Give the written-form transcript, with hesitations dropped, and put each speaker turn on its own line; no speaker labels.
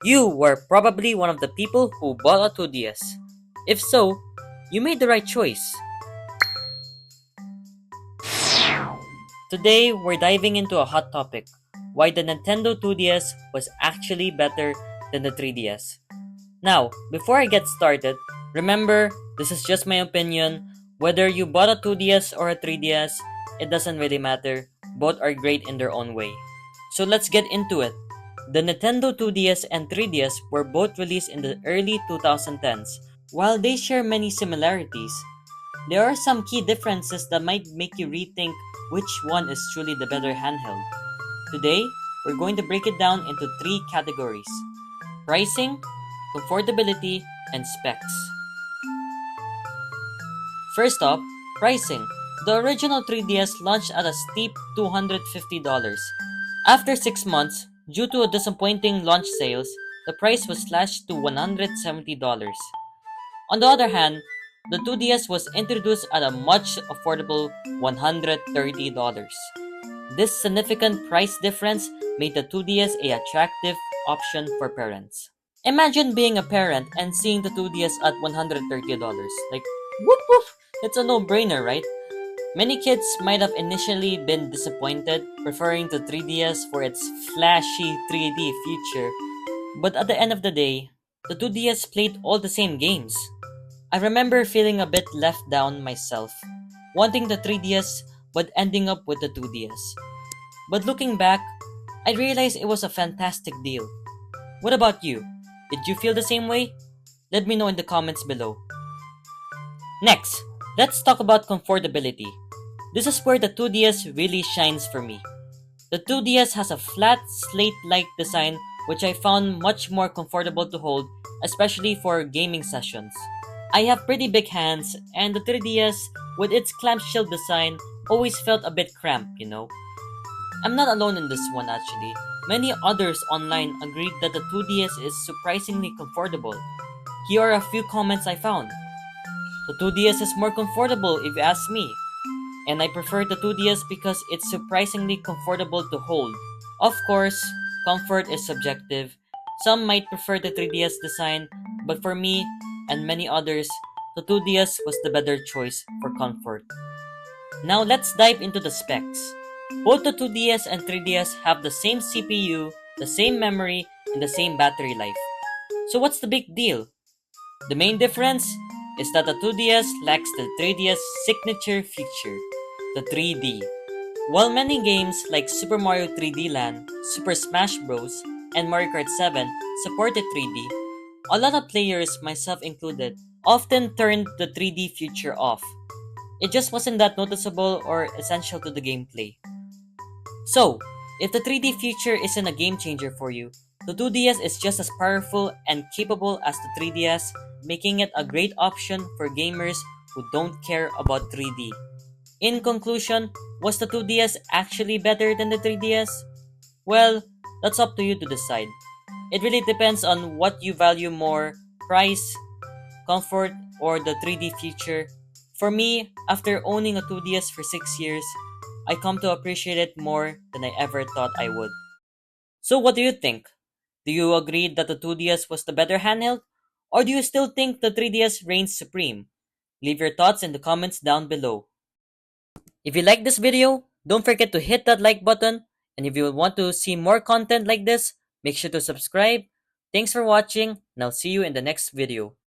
You were probably one of the people who bought a 2DS. If so, you made the right choice. Today, we're diving into a hot topic: why the Nintendo 2DS was actually better than the 3DS. Now, before I get started, remember, this is just my opinion. Whether you bought a 2DS or a 3DS, it doesn't really matter. Both are great in their own way. So let's get into it. The Nintendo 2DS and 3DS were both released in the early 2010s. While they share many similarities, there are some key differences that might make you rethink which one is truly the better handheld. Today, we're going to break it down into three categories: pricing, comfortability, and specs. First up, pricing. The original 3DS launched at a steep $250. After 6 months, due to a disappointing launch sales, the price was slashed to $170. On the other hand, the 2DS was introduced at a much affordable $130. This significant price difference made the 2DS a attractive option for parents. Imagine being a parent and seeing the 2DS at $130. Like, whoop whoop! It's a no-brainer, right? Many kids might have initially been disappointed, preferring the 3DS for its flashy 3D feature, but at the end of the day, the 2DS played all the same games. I remember feeling a bit left down myself, wanting the 3DS but ending up with the 2DS. But looking back, I realized it was a fantastic deal. What about you? Did you feel the same way? Let me know in the comments below. Next, let's talk about comfortability. This is where the 2DS really shines for me. The 2DS has a flat slate-like design which I found much more comfortable to hold, especially for gaming sessions. I have pretty big hands, and the 3DS, with its clamshell design, always felt a bit cramped. I'm not alone in this one actually. Many others online agreed that the 2DS is surprisingly comfortable. Here are a few comments I found. The 2DS is more comfortable if you ask me, and I prefer the 2DS because it's surprisingly comfortable to hold. Of course, comfort is subjective. Some might prefer the 3DS design, but for me and many others, the 2DS was the better choice for comfort. Now let's dive into the specs. Both the 2DS and 3DS have the same CPU, the same memory, and the same battery life. So what's the big deal? The main difference is that the 2DS lacks the 3DS signature feature, the 3D. While many games like Super Mario 3D Land, Super Smash Bros., and Mario Kart 7 supported 3D, a lot of players, myself included, often turned the 3D feature off. It just wasn't that noticeable or essential to the gameplay. So, if the 3D feature isn't a game changer for you, the 2DS is just as powerful and capable as the 3DS, making it a great option for gamers who don't care about 3D. In conclusion, was the 2DS actually better than the 3DS? Well, that's up to you to decide. It really depends on what you value more: price, comfort, or the 3D feature. For me, after owning a 2DS for 6 years, I come to appreciate it more than I ever thought I would. So what do you think? Do you agree that the 2DS was the better handheld? Or do you still think the 3DS reigns supreme? Leave your thoughts in the comments down below. If you like this video, don't forget to hit that like button. And if you want to see more content like this, make sure to subscribe. Thanks for watching, and I'll see you in the next video.